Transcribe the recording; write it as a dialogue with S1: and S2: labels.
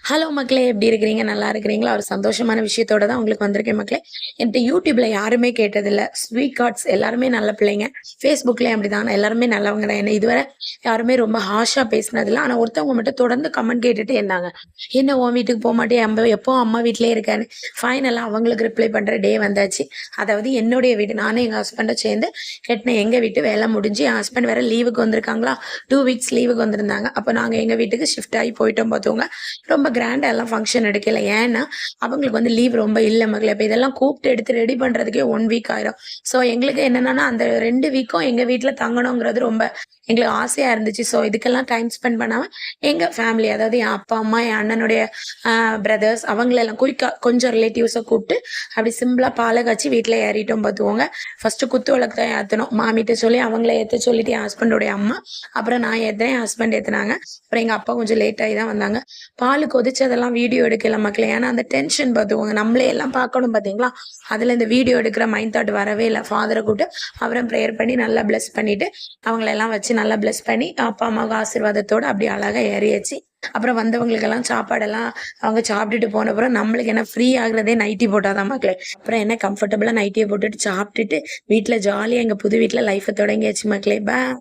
S1: Hello மக்களே, எப்படி இருக்கிறீங்க? நல்லா இருக்கிறீங்களா? ஒரு சந்தோஷமான விஷயத்தோட தான் உங்களுக்கு வந்திருக்கேன் மக்களே. என்ட்ட யூடியூப்ல யாருமே கேட்டதில்ல. ஸ்வீட் கார்ட்ஸ் எல்லாருமே நல்ல பிள்ளைங்க. ஃபேஸ்புக்லயும் அப்படிதான். எல்லாருமே நல்லவங்க தான். என்ன இதுவரை யாருமே ரொம்ப ஹார்ஷா பேசினதில்ல. ஆனா ஒருத்தவங்க மட்டும் தொடர்ந்து கமெண்ட் கேட்டுட்டே இருந்தாங்க. "என்ன உன் வீட்டுக்கு போமாட்டியா? எப்பவும் அம்மா வீட்லயே இருக்கன்னு." ஃபைனலா அவங்களுக்கு ரிப்ளை பண்ற டே வந்தாச்சு. அதாவது என்னுடைய வீடு. நானும் எங்க ஹஸ்பண்டும் சேர்ந்து கட்டின எங்க வீட்டு வேலை முடிஞ்சு, என் ஹஸ்பண்ட் வேற லீவுக்கு வந்திருக்காங்களா, 2 வீக்ஸ் லீவுக்கு வந்திருந்தாங்க. அப்ப நாங்க எங்க வீட்டுக்கு ஷிஃப்ட் ஆகி போயிட்டோம் பார்த்துக்கோங்க. ரொம்ப கிராண்டா எல்லாம் ஃபங்ஷன் எடுக்கல. ஏன்னா, அவங்களுக்கு வந்து லீவ் ரொம்ப இல்ல மகளே. அப்ப இதெல்லாம் கூப்பிட்டு எடுத்து ரெடி பண்றதுக்கே 1 வீக் ஆயிரும். ஸோ எங்களுக்கு என்னன்னா, அந்த 2 வீக்கும் எங்க வீட்ல தங்கணுங்கிறது ரொம்ப எங்களுக்கு ஆசையா இருந்துச்சு. ஸோ இதுக்கெல்லாம் டைம் ஸ்பெண்ட் பண்ணாம, எங்க ஃபேமிலி அதாவது என் அப்பா, அம்மா, என் அண்ணனுடைய பிரதர்ஸ் அவங்களெல்லாம் குயிக்கா கொஞ்சம் ரிலேட்டிவ்ஸ கூப்பிட்டு, அப்படி சிம்பிளா பால காய்ச்சி வீட்ல ஏறிட்டோம் பார்த்துக்கோங்க. ஃபர்ஸ்ட்டு குத்து விளக்கு தான் ஏத்தணும். மாமிட்ட சொல்லி அவங்கள ஏத்த சொல்லிட்டு என் ஹஸ்பண்டோடைய அம்மா, அப்புறம் நான் ஏத்துனேன், என் ஹஸ்பண்ட் ஏத்துனாங்க. அப்புறம் எங்க அப்பா கொஞ்சம் லேட் ஆகி தான் வந்தாங்க. பால் கொதிச்சதெல்லாம் வீடியோ எடுக்கல மக்களே. ஏன்னா அந்த டென்ஷன் பார்த்துக்கோங்க. நம்மளே எல்லாம் பார்க்கணும் பார்த்தீங்களா? அதுல இந்த வீடியோ எடுக்கிற மைண்ட் தாட் வரவே இல்ல. ஃபாதர கூப்பிட்டு அவரும் பிரேயர் பண்ணி நல்லா பிளெஸ் பண்ணிட்டு, அவங்களெல்லாம் வச்சு நல்லா பிளெஸ் பண்ணி, அப்பா, அம்மாவுக்கு ஆசீர்வாதத்தோட அப்படி அழகா ஏறியாச்சு. அப்புறம் வந்தவங்களுக்கெல்லாம் சாப்பாடெல்லாம் அவங்க சாப்பிட்டுட்டு போன அப்புறம் நம்மளுக்கு என்ன ஃப்ரீ ஆகுறதே நைட்டி போட்டாதான் மக்களே. அப்புறம் என்ன கம்ஃபர்டபுளா நைட்டிய போட்டுட்டு சாப்பிட்டுட்டு வீட்ல ஜாலியா எங்க புது வீட்ல லைஃப தொடங்கியாச்சு மக்களே.